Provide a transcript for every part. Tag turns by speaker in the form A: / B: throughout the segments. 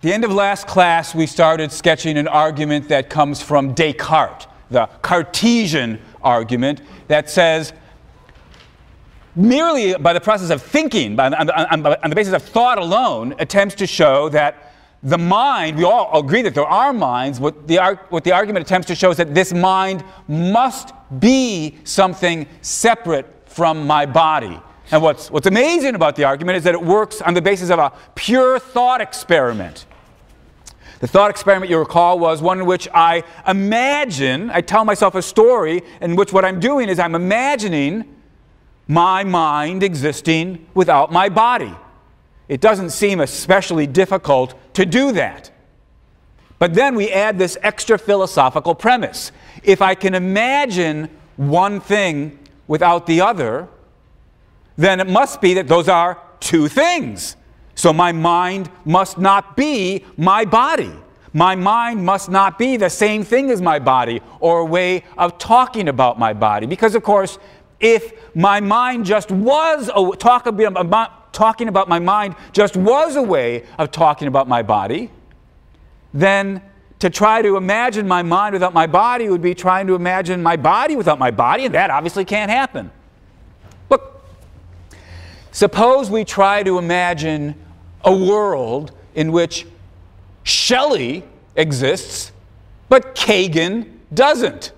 A: the end of last class, we started sketching an argument that comes from Descartes, the Cartesian argument that says, merely by the process of thinking, on the basis of thought alone, attempts to show that the mind, we all agree that there are minds, what the argument attempts to show is that this mind must be something separate from my body. And what's amazing about the argument is that it works on the basis of a pure thought experiment. The thought experiment, you recall, was one in which I tell myself a story in which what I'm doing is I'm imagining my mind existing without my body. It doesn't seem especially difficult to do that. But then we add this extra philosophical premise. If I can imagine one thing without the other, then it must be that those are two things. So my mind must not be my body. My mind must not be the same thing as my body or a way of talking about my body. Because, of course, if my mind just was talking about my mind just was a way of talking about my body, then to try to imagine my mind without my body would be trying to imagine my body without my body, and that obviously can't happen. Look, suppose we try to imagine a world in which Shelley exists, but Kagan doesn't.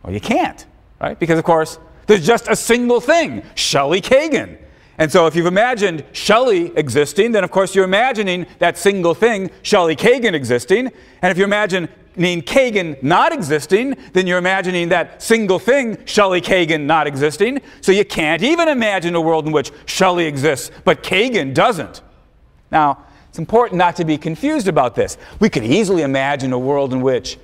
A: Well, you can't, right? Because, of course, there's just a single thing, Shelley Kagan. And so if you've imagined Shelley existing, then, of course, you're imagining that single thing, Shelley Kagan, existing. And if you're imagining Kagan not existing, then you're imagining that single thing, Shelley Kagan, not existing. So you can't even imagine a world in which Shelley exists, but Kagan doesn't. Now, it's important not to be confused about this. We could easily imagine a world in which,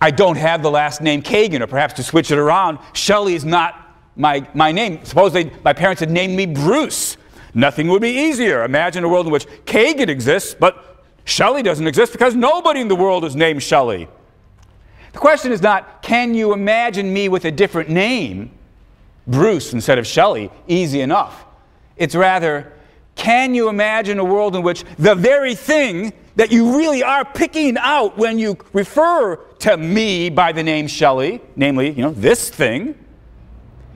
A: I don't have the last name Kagan, or perhaps to switch it around, Shelley is not my name. Suppose my parents had named me Bruce. Nothing would be easier. Imagine a world in which Kagan exists, but Shelley doesn't exist because nobody in the world is named Shelley. The question is not, can you imagine me with a different name, Bruce instead of Shelley? Easy enough. It's rather, can you imagine a world in which the very thing that you really are picking out when you refer to me by the name Shelley, namely, this thing,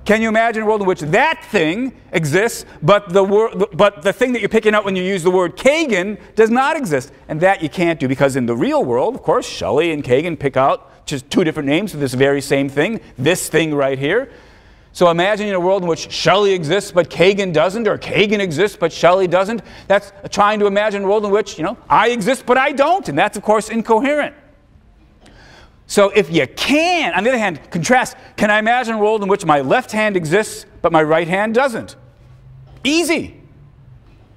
A: can you imagine a world in which that thing exists, but the thing that you're picking out when you use the word Kagan does not exist? And that you can't do, because in the real world, of course, Shelley and Kagan pick out just two different names for this very same thing, this thing right here. So imagining a world in which Shelley exists but Kagan doesn't, or Kagan exists but Shelley doesn't, that's trying to imagine a world in which, I exist but I don't, and that's, of course, incoherent. So if you can, on the other hand, contrast, can I imagine a world in which my left hand exists but my right hand doesn't? Easy.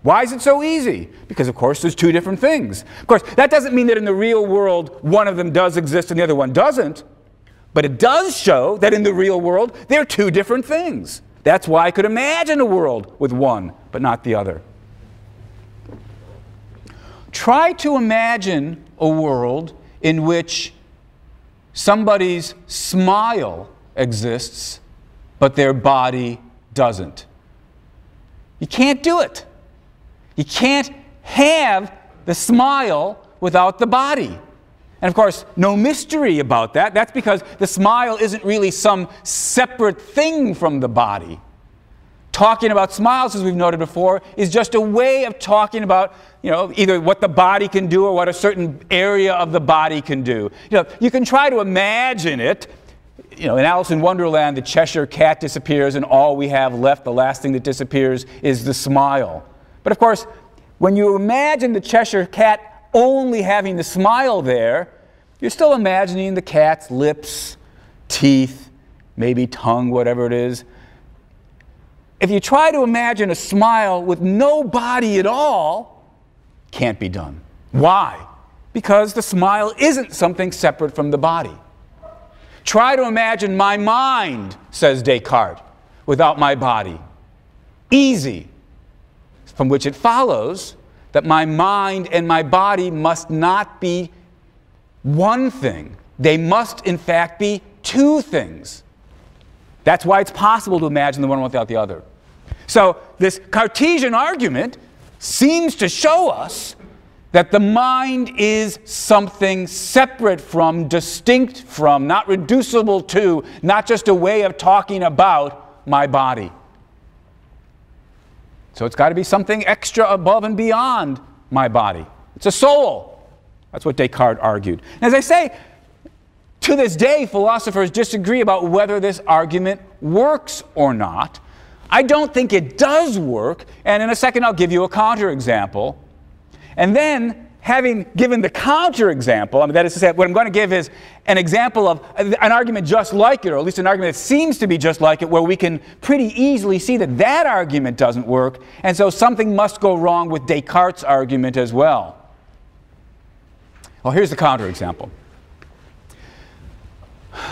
A: Why is it so easy? Because, of course, there's two different things. Of course, that doesn't mean that in the real world one of them does exist and the other one doesn't. But it does show that in the real world they're two different things. That's why I could imagine a world with one but not the other. Try to imagine a world in which somebody's smile exists, but their body doesn't. You can't do it. You can't have the smile without the body. And of course, no mystery about that. That's because the smile isn't really some separate thing from the body. Talking about smiles, as we've noted before, is just a way of talking about, either what the body can do or what a certain area of the body can do. You can try to imagine it. In Alice in Wonderland, the Cheshire Cat disappears, and all we have left, the last thing that disappears, is the smile. But of course, when you imagine the Cheshire Cat only having the smile there, you're still imagining the cat's lips, teeth, maybe tongue, whatever it is. If you try to imagine a smile with no body at all, can't be done. Why? Because the smile isn't something separate from the body. Try to imagine my mind, says Descartes, without my body. Easy. From which it follows that my mind and my body must not be one thing. They must, in fact, be two things. That's why it's possible to imagine the one without the other. So this Cartesian argument seems to show us that the mind is something separate from, distinct from, not reducible to, not just a way of talking about my body. So it's got to be something extra above and beyond my body. It's a soul. That's what Descartes argued. And as I say, to this day, philosophers disagree about whether this argument works or not. I don't think it does work, and in a second I'll give you a counterexample. And then, having given the counterexample, that is to say, what I'm going to give is an example of an argument just like it, or at least an argument that seems to be just like it, where we can pretty easily see that that argument doesn't work, and so something must go wrong with Descartes' argument as well. Well, here's the counterexample.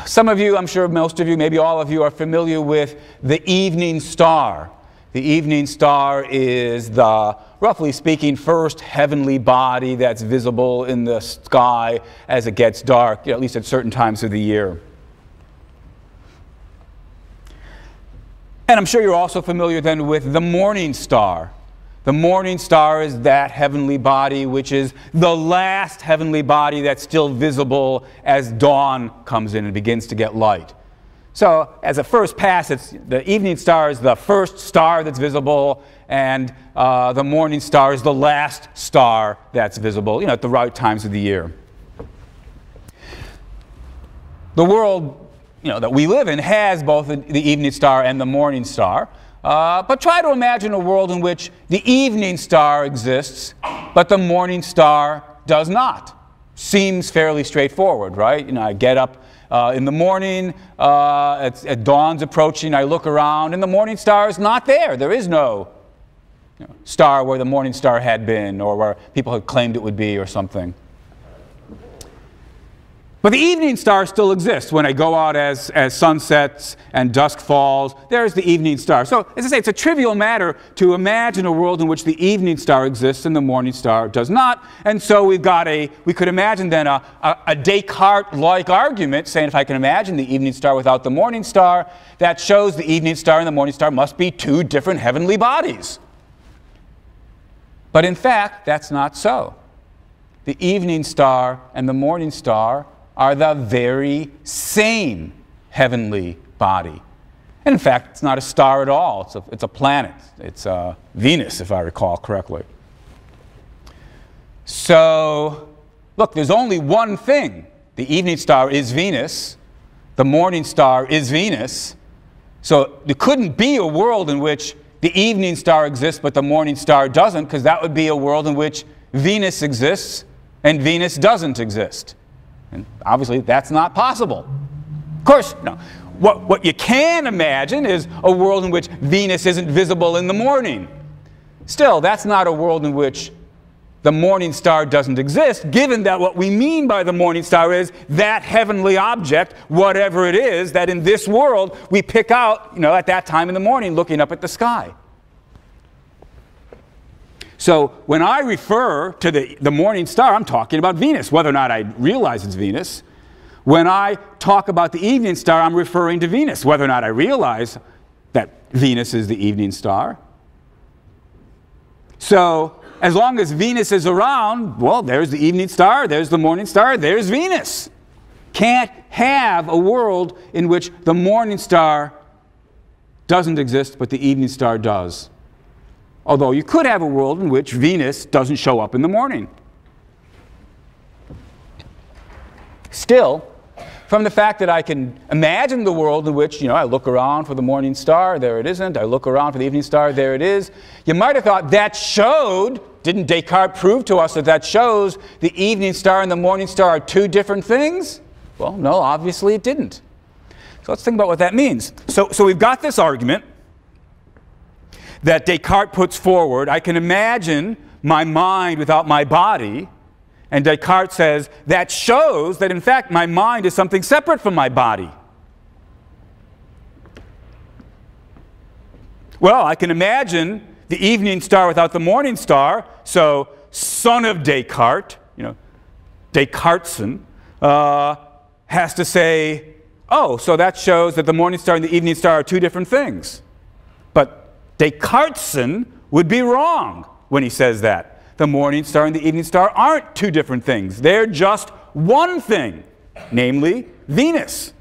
A: Some of you, I'm sure most of you, maybe all of you, are familiar with the evening star. The evening star is the, roughly speaking, first heavenly body that's visible in the sky as it gets dark, at least at certain times of the year. And I'm sure you're also familiar then with the morning star. The morning star is that heavenly body which is the last heavenly body that's still visible as dawn comes in and begins to get light. So as a first pass, the evening star is the first star that's visible, and the morning star is the last star that's visible, at the right times of the year. The world that we live in has both the evening star and the morning star. But try to imagine a world in which the evening star exists, but the morning star does not. Seems fairly straightforward, right? I get up in the morning, at dawn's approaching, I look around, and the morning star is not there. There is no star where the morning star had been, or where people had claimed it would be, or something. But the evening star still exists. When I go out as sun sets and dusk falls, there's the evening star. So, as I say, it's a trivial matter to imagine a world in which the evening star exists and the morning star does not. And so we could imagine then a Descartes-like argument, saying if I can imagine the evening star without the morning star, that shows the evening star and the morning star must be two different heavenly bodies. But in fact, that's not so. The evening star and the morning star are the very same heavenly body. And in fact, it's not a star at all. It's a planet. It's Venus, if I recall correctly. So, look, there's only one thing. The evening star is Venus. The morning star is Venus. So there couldn't be a world in which the evening star exists but the morning star doesn't, because that would be a world in which Venus exists and Venus doesn't exist. And obviously, that's not possible. Of course, no. What you can imagine is a world in which Venus isn't visible in the morning. Still, that's not a world in which the morning star doesn't exist, given that what we mean by the morning star is that heavenly object, whatever it is, that in this world we pick out, at that time in the morning, looking up at the sky. So when I refer to the morning star, I'm talking about Venus, whether or not I realize it's Venus. When I talk about the evening star, I'm referring to Venus, whether or not I realize that Venus is the evening star. So as long as Venus is around, well, there's the evening star, there's the morning star, there's Venus. Can't have a world in which the morning star doesn't exist, but the evening star does. Although you could have a world in which Venus doesn't show up in the morning. Still, from the fact that I can imagine the world in which, I look around for the morning star, there it isn't. I look around for the evening star, there it is. You might have thought that showed, didn't Descartes prove to us that shows the evening star and the morning star are two different things? Well, no, obviously it didn't. So let's think about what that means. So we've got this argument that Descartes puts forward. I can imagine my mind without my body. And Descartes says that shows that, in fact, my mind is something separate from my body. Well, I can imagine the evening star without the morning star. So, son of Descartes, Descarteson, has to say, oh, so that shows that the morning star and the evening star are two different things. But Descarteson would be wrong. when he says that. The morning star and the evening star aren't two different things. They're just one thing, namely Venus.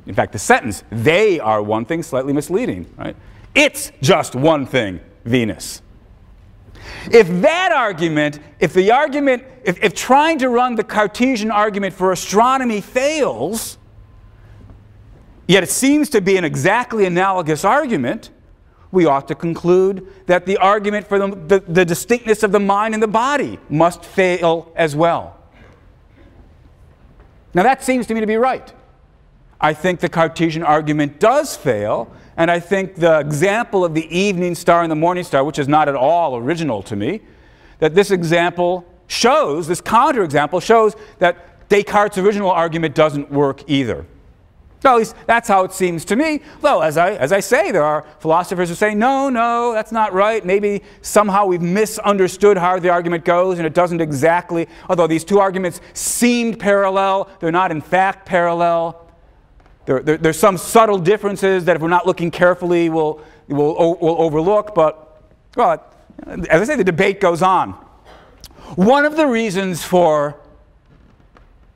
A: In fact, the sentence, they are one thing, slightly misleading, right? It's just one thing, Venus. If that argument, if trying to run the Cartesian argument for astronomy fails, yet it seems to be an exactly analogous argument, we ought to conclude that the argument for the distinctness of the mind and the body must fail as well. Now that seems to me to be right. I think the Cartesian argument does fail, and I think the example of the evening star and the morning star, which is not at all original to me, that this example shows, this counterexample shows that Descartes' original argument doesn't work either. Well, at least that's how it seems to me. Though, as I say, there are philosophers who say, no, that's not right. Maybe somehow we've misunderstood how the argument goes, and it doesn't exactly, although these two arguments seemed parallel, they're not in fact parallel. There's some subtle differences that if we're not looking carefully we'll overlook, but, well, as I say, the debate goes on. One of the reasons for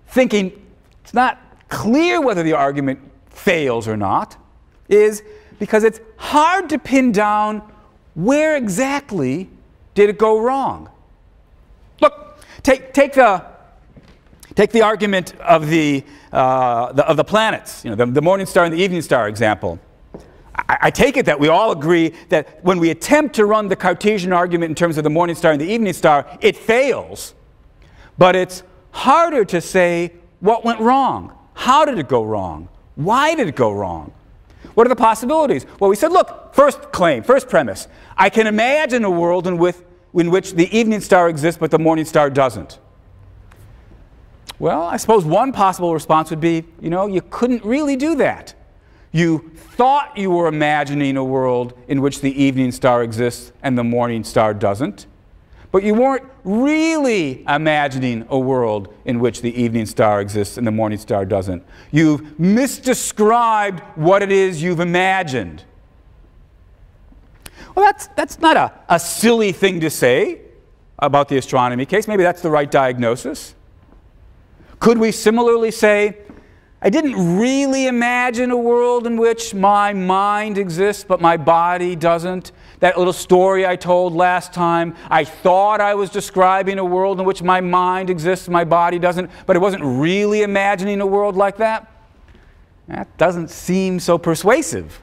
A: thinking it's not clear whether the argument fails or not is because it's hard to pin down where exactly did it go wrong. Look, take the argument of the planets, the morning star and the evening star example. I take it that we all agree that when we attempt to run the Cartesian argument in terms of the morning star and the evening star, it fails. But it's harder to say what went wrong. How did it go wrong? Why did it go wrong? What are the possibilities? Well, we said, look, first premise. I can imagine a world in which the evening star exists but the morning star doesn't. Well, I suppose one possible response would be, you couldn't really do that. You thought you were imagining a world in which the evening star exists and the morning star doesn't. But you weren't really imagining a world in which the evening star exists and the morning star doesn't. You've misdescribed what it is you've imagined. Well, that's not a silly thing to say about the astronomy case. Maybe that's the right diagnosis. Could we similarly say, I didn't really imagine a world in which my mind exists but my body doesn't? That little story I told last time, I thought I was describing a world in which my mind exists and my body doesn't, but it wasn't really imagining a world like that? That doesn't seem so persuasive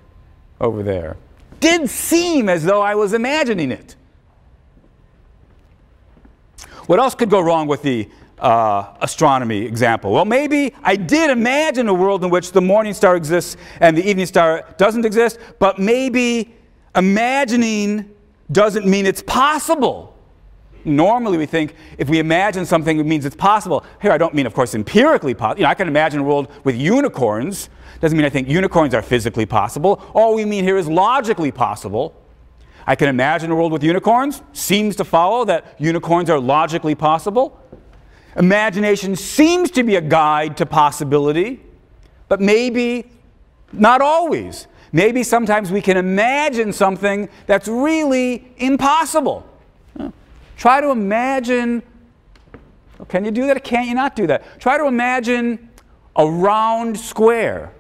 A: over there. Did seem as though I was imagining it. What else could go wrong with the astronomy example? Well, maybe I did imagine a world in which the morning star exists and the evening star doesn't exist, but maybe imagining doesn't mean it's possible. Normally we think if we imagine something, it means it's possible. Here I don't mean, of course, empirically possible. I can imagine a world with unicorns. Doesn't mean I think unicorns are physically possible. All we mean here is logically possible. I can imagine a world with unicorns. Seems to follow that unicorns are logically possible. Imagination seems to be a guide to possibility, but maybe not always. Maybe sometimes we can imagine something that's really impossible. Try to imagine, can you do that or can't you not do that? Try to imagine a round square.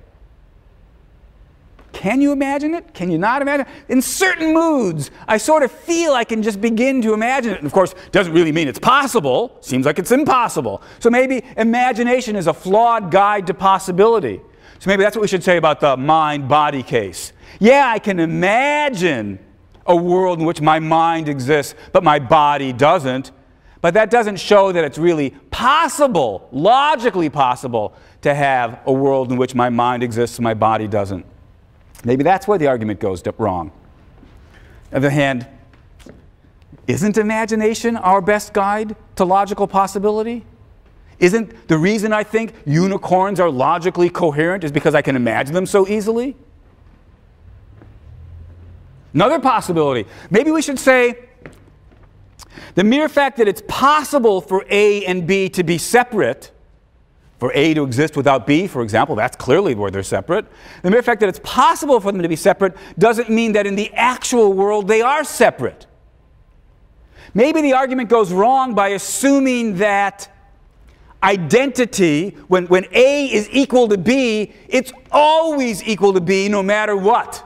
A: Can you imagine it? Can you not imagine it? In certain moods, I sort of feel I can just begin to imagine it. And of course, it doesn't really mean it's possible. Seems like it's impossible. So maybe imagination is a flawed guide to possibility. So maybe that's what we should say about the mind-body case. Yeah, I can imagine a world in which my mind exists, but my body doesn't. But that doesn't show that it's really possible, logically possible, to have a world in which my mind exists and my body doesn't. Maybe that's where the argument goes wrong. On the other hand, isn't imagination our best guide to logical possibility? Isn't the reason I think unicorns are logically coherent is because I can imagine them so easily? Another possibility, maybe we should say the mere fact that it's possible for A and B to be separate, for A to exist without B, for example, that's clearly where they're separate. The mere fact that it's possible for them to be separate doesn't mean that in the actual world they are separate. Maybe the argument goes wrong by assuming that identity, when A is equal to B, it's always equal to B no matter what.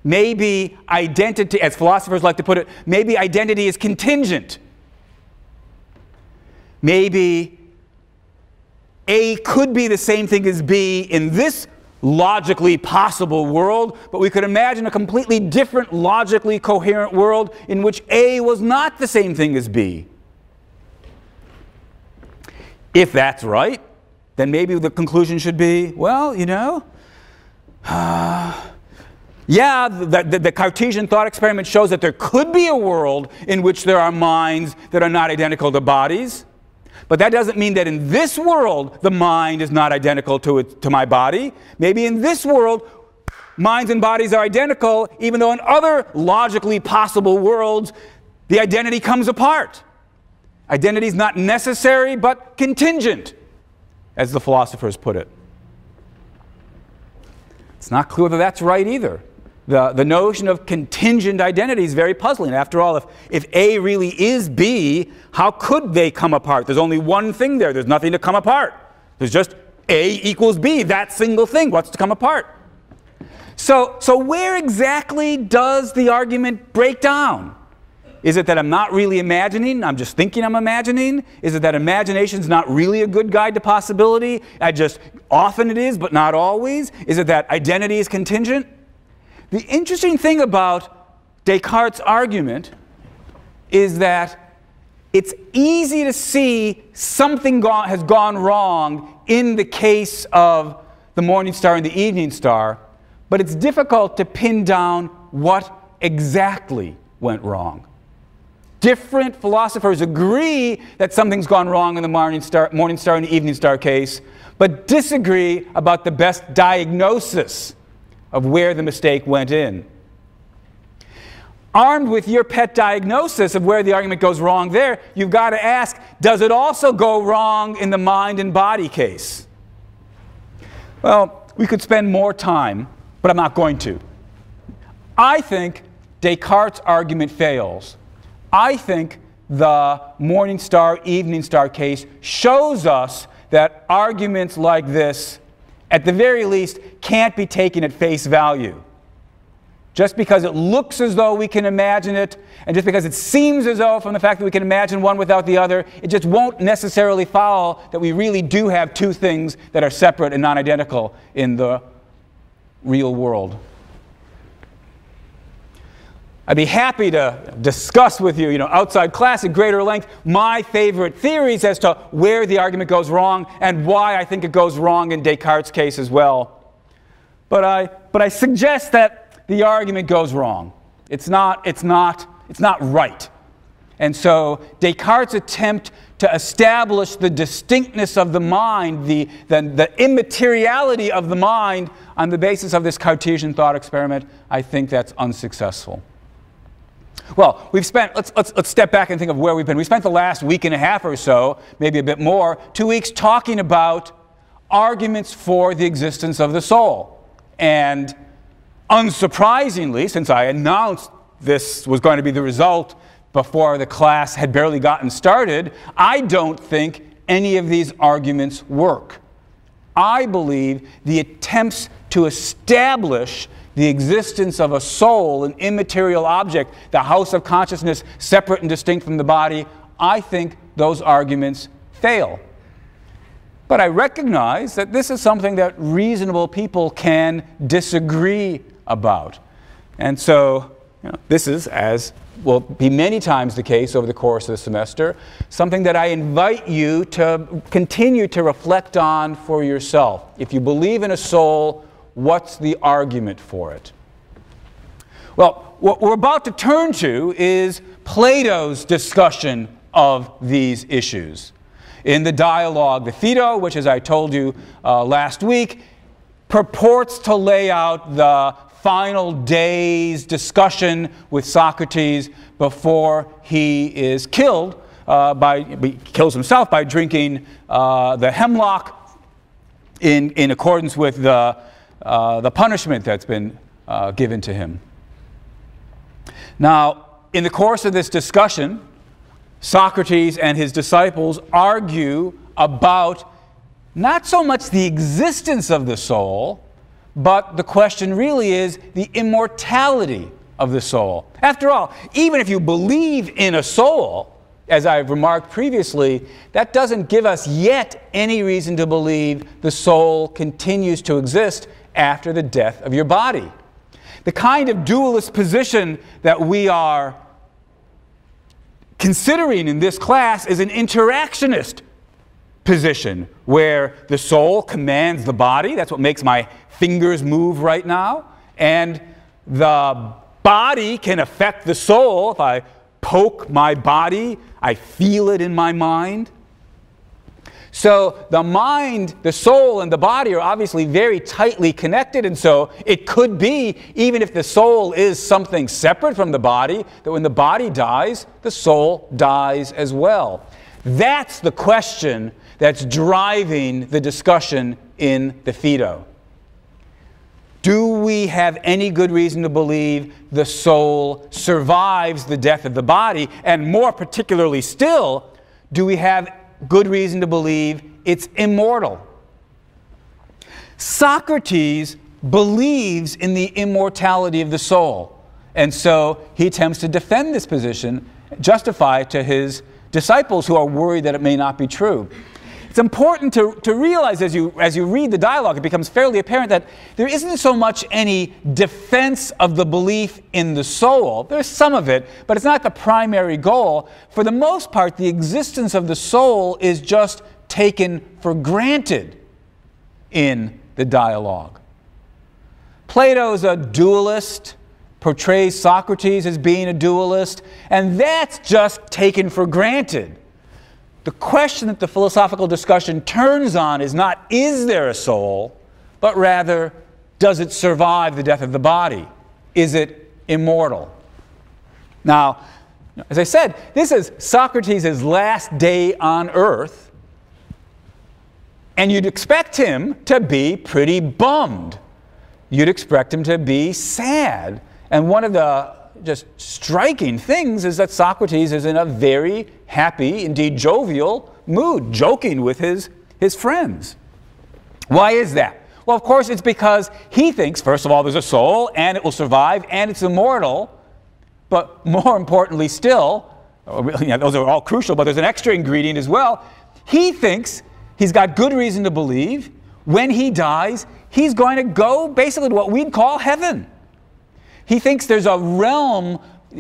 A: Maybe identity, as philosophers like to put it, maybe identity is contingent. Maybe A could be the same thing as B in this logically possible world, but we could imagine a completely different, logically coherent world in which A was not the same thing as B. If that's right, then maybe the conclusion should be, well, you know, yeah, the Cartesian thought experiment shows that there could be a world in which there are minds that are not identical to bodies. But that doesn't mean that in this world the mind is not identical to my body. Maybe in this world minds and bodies are identical, even though in other logically possible worlds the identity comes apart. Identity is not necessary but contingent, as the philosophers put it. It's not clear that that's right either. The notion of contingent identity is very puzzling. After all, if A really is B, how could they come apart? There's only one thing there. There's nothing to come apart. There's just A equals B, that single thing. What's to come apart? So where exactly does the argument break down? Is it that I'm not really imagining? I'm just thinking I'm imagining? Is it that imagination's not really a good guide to possibility? Often it is, but not always? Is it that identity is contingent? The interesting thing about Descartes' argument is that it's easy to see something has gone wrong in the case of the morning star and the evening star, but it's difficult to pin down what exactly went wrong. Different philosophers agree that something's gone wrong in the morning star and the evening star case, but disagree about the best diagnosis of where the mistake went in. Armed with your pet diagnosis of where the argument goes wrong there, you've got to ask, does it also go wrong in the mind and body case? Well, we could spend more time, but I'm not going to. I think Descartes' argument fails. I think the morning star, evening star case shows us that arguments like this, at the very least, can't be taken at face value. Just because it looks as though we can imagine it, and just because it seems as though from the fact that we can imagine one without the other, it just won't necessarily follow that we really do have two things that are separate and non-identical in the real world. I'd be happy to discuss with you, outside class at greater length, my favorite theories as to where the argument goes wrong and why I think it goes wrong in Descartes' case as well. But I suggest that the argument goes wrong. It's not right. And so Descartes' attempt to establish the distinctness of the mind, the immateriality of the mind on the basis of this Cartesian thought experiment, I think that's unsuccessful. Well, let's step back and think of where we've been. We spent the last week and a half or so, maybe a bit more, 2 weeks talking about arguments for the existence of the soul. And unsurprisingly, since I announced this was going to be the result before the class had barely gotten started, I don't think any of these arguments work. I believe the attempts to establish the existence of a soul, an immaterial object, the house of consciousness separate and distinct from the body, I think those arguments fail. But I recognize that this is something that reasonable people can disagree about. And so this is, as will be many times the case over the course of the semester, something that I invite you to continue to reflect on for yourself. If you believe in a soul, what's the argument for it? Well, what we're about to turn to is Plato's discussion of these issues. In the dialogue, the Phaedo, which, as I told you last week, purports to lay out the final day's discussion with Socrates before he is killed, he kills himself by drinking the hemlock in accordance with the punishment that's been given to him. Now, in the course of this discussion, Socrates and his disciples argue about not so much the existence of the soul, but the question really is the immortality of the soul. After all, even if you believe in a soul, as I've remarked previously, that doesn't give us yet any reason to believe the soul continues to exist after the death of your body. The kind of dualist position that we are considering in this class is an interactionist position where the soul commands the body. That's what makes my fingers move right now. And the body can affect the soul. If I poke my body, I feel it in my mind. So the mind, the soul, and the body are obviously very tightly connected, and so it could be, even if the soul is something separate from the body, that when the body dies, the soul dies as well. That's the question that's driving the discussion in the Phaedo. Do we have any good reason to believe the soul survives the death of the body? And more particularly still, do we have good reason to believe it's immortal? Socrates believes in the immortality of the soul. And so he attempts to defend this position, justify it to his disciples who are worried that it may not be true. It's important to realize as you read the dialogue, it becomes fairly apparent that there isn't so much any defense of the belief in the soul. There's some of it, but it's not the primary goal. For the most part, the existence of the soul is just taken for granted in the dialogue. Plato's a dualist, portrays Socrates as being a dualist, and that's just taken for granted. The question that the philosophical discussion turns on is not, is there a soul, but rather, does it survive the death of the body? Is it immortal? Now, as I said, this is Socrates' last day on earth, and you'd expect him to be pretty bummed. You'd expect him to be sad. And one of the just striking things is that Socrates is in a very happy, indeed jovial mood, joking with his friends. Why is that? Well, of course, it's because he thinks, first of all, there's a soul, and it will survive, and it's immortal. But more importantly still, those are all crucial, but there's an extra ingredient as well. He thinks he's got good reason to believe when he dies, he's going to go basically to what we'd call heaven. He thinks there's a realm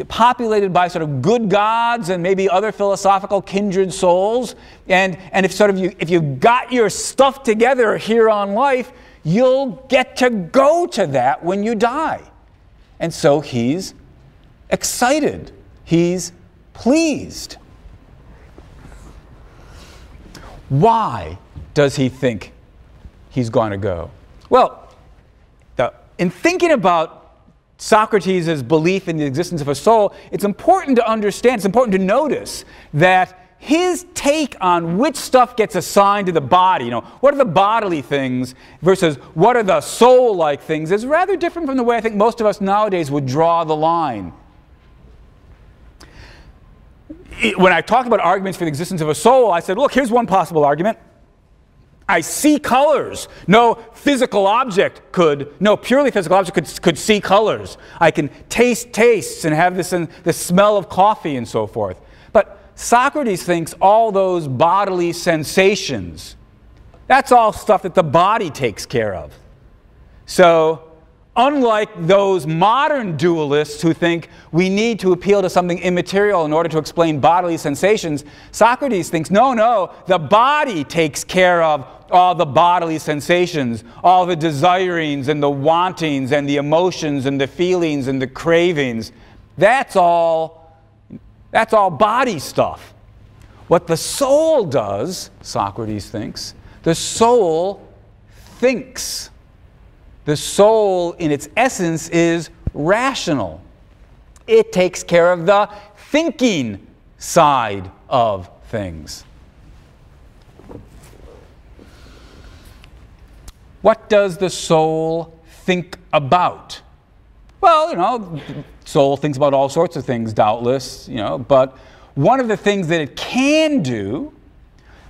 A: populated by sort of good gods and maybe other philosophical kindred souls. And if you've got your stuff together here on life, you'll get to go to that when you die. And so he's excited. He's pleased. Why does he think he's going to go? Well, in thinking about Socrates' belief in the existence of a soul, it's important to understand, it's important to notice that his take on which stuff gets assigned to the body, what are the bodily things versus what are the soul-like things, is rather different from the way I think most of us nowadays would draw the line. When I talked about arguments for the existence of a soul, I said, look, here's one possible argument. I see colors. No physical object no purely physical object could see colors. I can taste tastes and have the smell of coffee and so forth. But Socrates thinks all those bodily sensations, that's all stuff that the body takes care of. So, unlike those modern dualists who think we need to appeal to something immaterial in order to explain bodily sensations, Socrates thinks, no, the body takes care of all the bodily sensations, all the desirings and the wantings and the emotions and the feelings and the cravings. That's all body stuff. What the soul does, Socrates thinks, the soul thinks. The soul, in its essence, is rational. It takes care of the thinking side of things. What does the soul think about? Well, the soul thinks about all sorts of things, doubtless, but one of the things that it can do,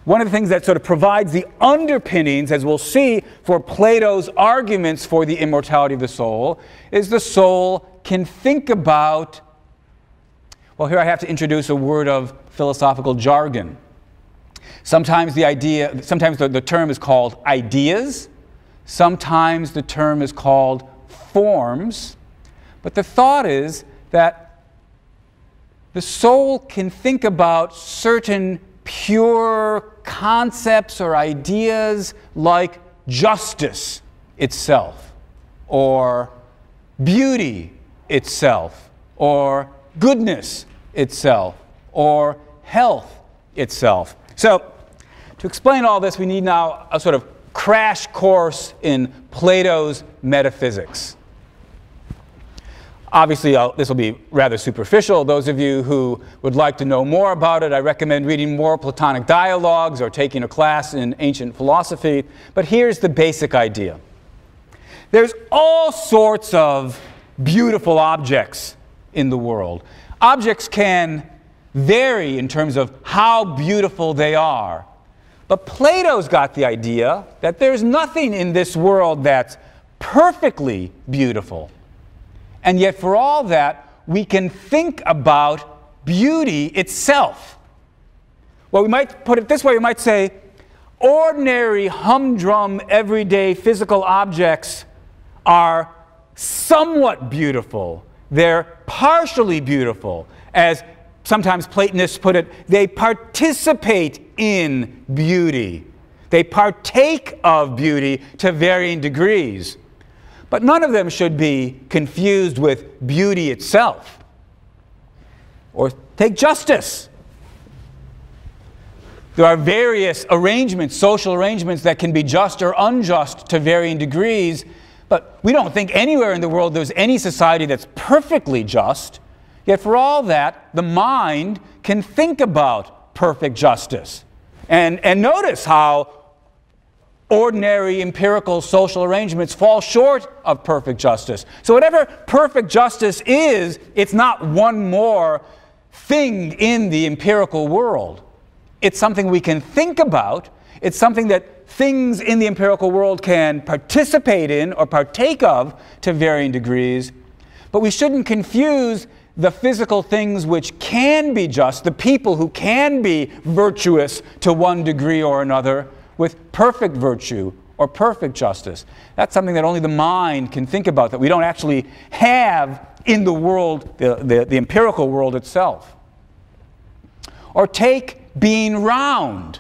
A: one of the things that sort of provides the underpinnings, as we'll see, for Plato's arguments for the immortality of the soul, is the soul can think about, well, here I have to introduce a word of philosophical jargon. Sometimes the term is called ideas, sometimes the term is called forms, but the thought is that the soul can think about certain pure concepts or ideas like justice itself, or beauty itself, or goodness itself, or health itself. So, to explain all this, we need now a sort of crash course in Plato's metaphysics. Obviously, this will be rather superficial. Those of you who would like to know more about it, I recommend reading more Platonic dialogues or taking a class in ancient philosophy. But here's the basic idea. There's all sorts of beautiful objects in the world. Objects can vary in terms of how beautiful they are. But Plato's got the idea that there's nothing in this world that's perfectly beautiful. And yet, for all that, we can think about beauty itself. Well, we might put it this way. We might say, ordinary, humdrum, everyday physical objects are somewhat beautiful. They're partially beautiful. As sometimes Platonists put it, they participate in beauty. They partake of beauty to varying degrees. But none of them should be confused with beauty itself. Or take justice. There are various arrangements, social arrangements, that can be just or unjust to varying degrees, but we don't think anywhere in the world there's any society that's perfectly just. Yet for all that, the mind can think about perfect justice. And notice how ordinary empirical social arrangements fall short of perfect justice. So whatever perfect justice is, it's not one more thing in the empirical world. It's something we can think about. It's something that things in the empirical world can participate in or partake of to varying degrees. But we shouldn't confuse the physical things which can be just, the people who can be virtuous to one degree or another, with perfect virtue or perfect justice. That's something that only the mind can think about, that we don't actually have in the world, the empirical world itself. Or take being round.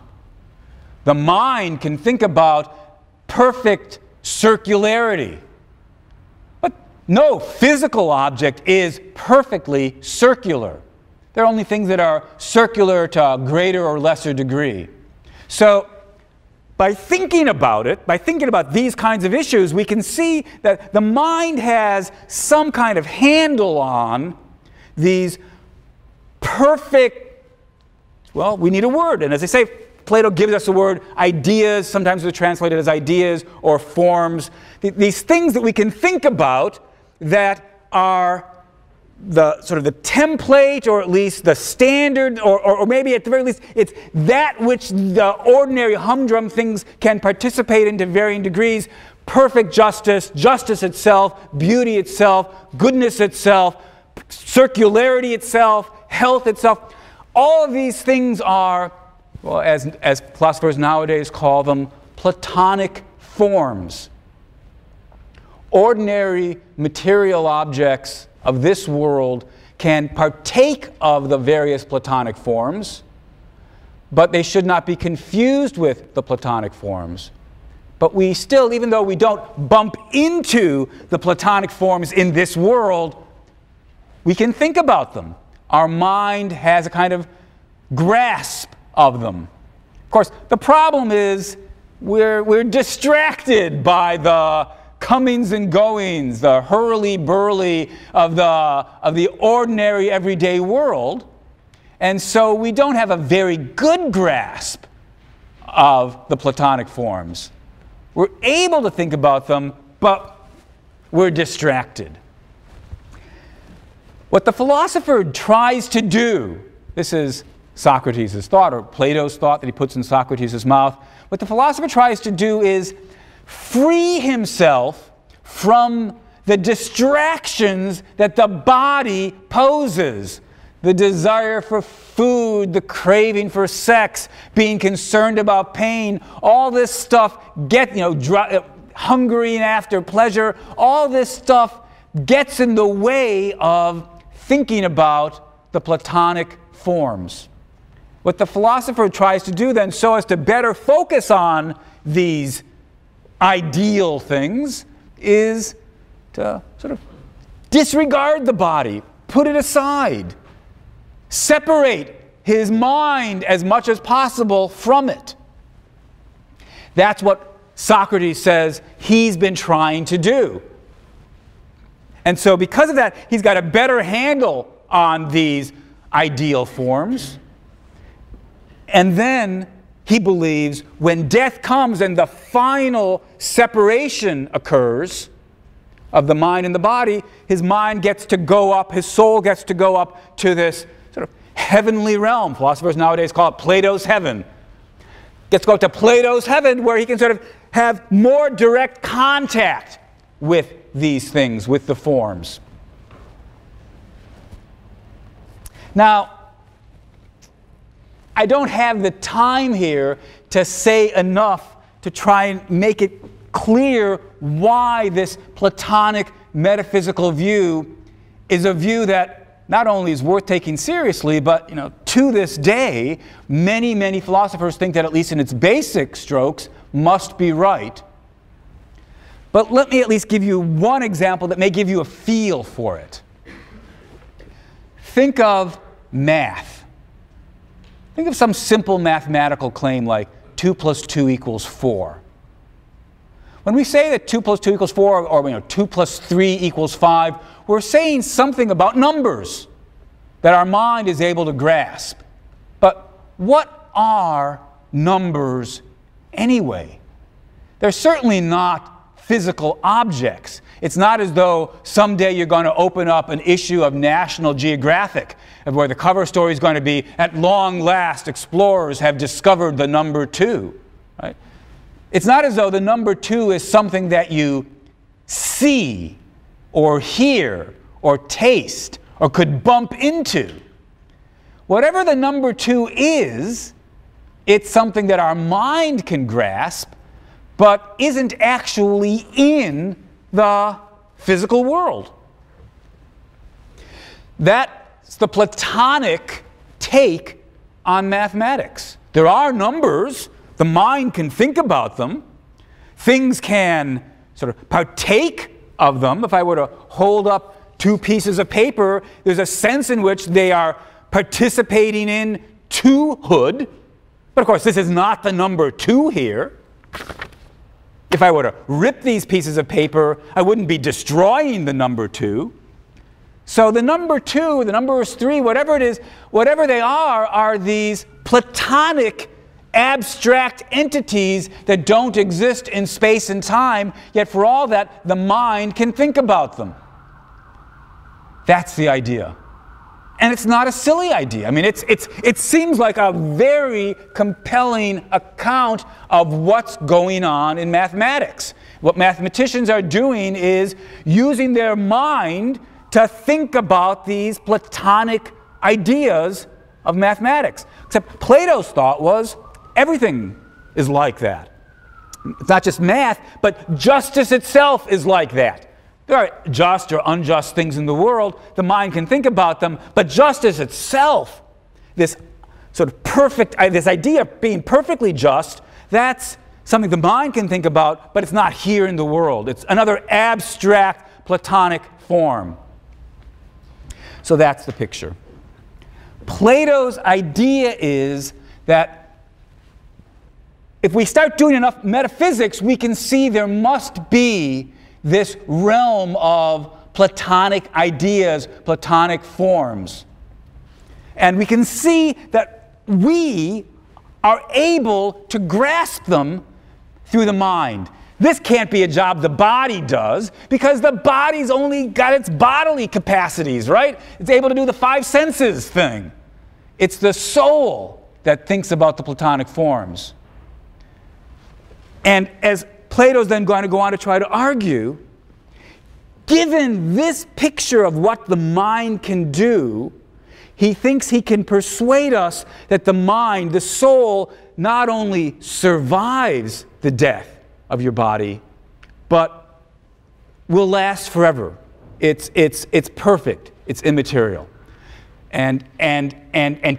A: The mind can think about perfect circularity. But no physical object is perfectly circular. There are only things that are circular to a greater or lesser degree. So, by thinking about it, by thinking about these kinds of issues, we can see that the mind has some kind of handle on these perfect, well, we need a word. And as I say, Plato gives us the word ideas. Sometimes they're translated as ideas or forms. These things that we can think about that are the sort of the template, or at least the standard, or maybe at the very least it's that which the ordinary humdrum things can participate in to varying degrees. Perfect justice, justice itself, beauty itself, goodness itself, circularity itself, health itself. All of these things are, well, as philosophers nowadays call them, Platonic forms. Ordinary material objects of this world can partake of the various Platonic forms, but they should not be confused with the Platonic forms. But we still, even though we don't bump into the Platonic forms in this world, we can think about them. Our mind has a kind of grasp of them. Of course, the problem is we're distracted by the comings and goings, the hurly-burly of the ordinary everyday world. And so we don't have a very good grasp of the Platonic forms. We're able to think about them, but we're distracted. What the philosopher tries to do This is Socrates' thought, or Plato's thought that he puts in Socrates' mouth. What the philosopher tries to do is free himself from the distractions that the body poses. The desire for food, the craving for sex, being concerned about pain, all this stuff, hungering after pleasure, all this stuff gets in the way of thinking about the Platonic forms. What the philosopher tries to do then, so as to better focus on these ideal things, is to sort of disregard the body, put it aside, separate his mind as much as possible from it. That's what Socrates says he's been trying to do. And so because of that, he's got a better handle on these ideal forms. And then he believes when death comes and the final separation occurs of the mind and the body, his mind gets to go up, his soul gets to go up to this sort of heavenly realm. Philosophers nowadays call it Plato's heaven. Gets to go to Plato's heaven, where he can sort of have more direct contact with these things, with the forms. Now, I don't have the time here to say enough to try and make it clear why this Platonic metaphysical view is a view that not only is worth taking seriously, but to this day, many, many philosophers think that, at least in its basic strokes, must be right. But let me at least give you one example that may give you a feel for it. Think of math. Think of some simple mathematical claim like 2 plus 2 equals 4. When we say that 2 plus 2 equals 4, or 2 plus 3 equals 5, we're saying something about numbers that our mind is able to grasp. But what are numbers anyway? They're certainly not physical objects. It's not as though someday you're going to open up an issue of National Geographic where the cover story is going to be, "At long last, explorers have discovered the number 2." Right? It's not as though the number 2 is something that you see or hear or taste or could bump into. Whatever the number 2 is, it's something that our mind can grasp, but isn't actually in the physical world. That's the Platonic take on mathematics. There are numbers. The mind can think about them. Things can sort of partake of them. If I were to hold up 2 pieces of paper, there's a sense in which they are participating in 2-hood. But of course, this is not the number 2 here. If I were to rip these pieces of paper, I wouldn't be destroying the number 2. So the number 2, the number 3, whatever it is, whatever they are these Platonic abstract entities that don't exist in space and time, yet for all that, the mind can think about them. That's the idea. And it's not a silly idea. I mean, it seems like a very compelling account of what's going on in mathematics. What mathematicians are doing is using their mind to think about these Platonic ideas of mathematics. Except Plato's thought was everything is like that. It's not just math, but justice itself is like that. There are just or unjust things in the world. The mind can think about them, but justice itself, this sort of perfect, this idea of being perfectly just, that's something the mind can think about, but it's not here in the world. It's another abstract Platonic form. So that's the picture. Plato's idea is that if we start doing enough metaphysics, we can see there must be this realm of Platonic ideas, Platonic forms. And we can see that we are able to grasp them through the mind. This can't be a job the body does, because the body's only got its bodily capacities, right? It's able to do the 5 senses thing. It's the soul that thinks about the Platonic forms. And as Plato's then going to go on to try to argue, given this picture of what the mind can do, he thinks he can persuade us that the mind, the soul, not only survives the death of your body, but will last forever. It's perfect. It's immaterial. And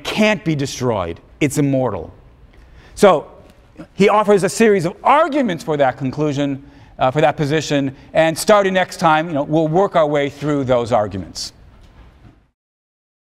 A: can't be destroyed. It's immortal. So he offers a series of arguments for that conclusion, for that position, and starting next time, we'll work our way through those arguments.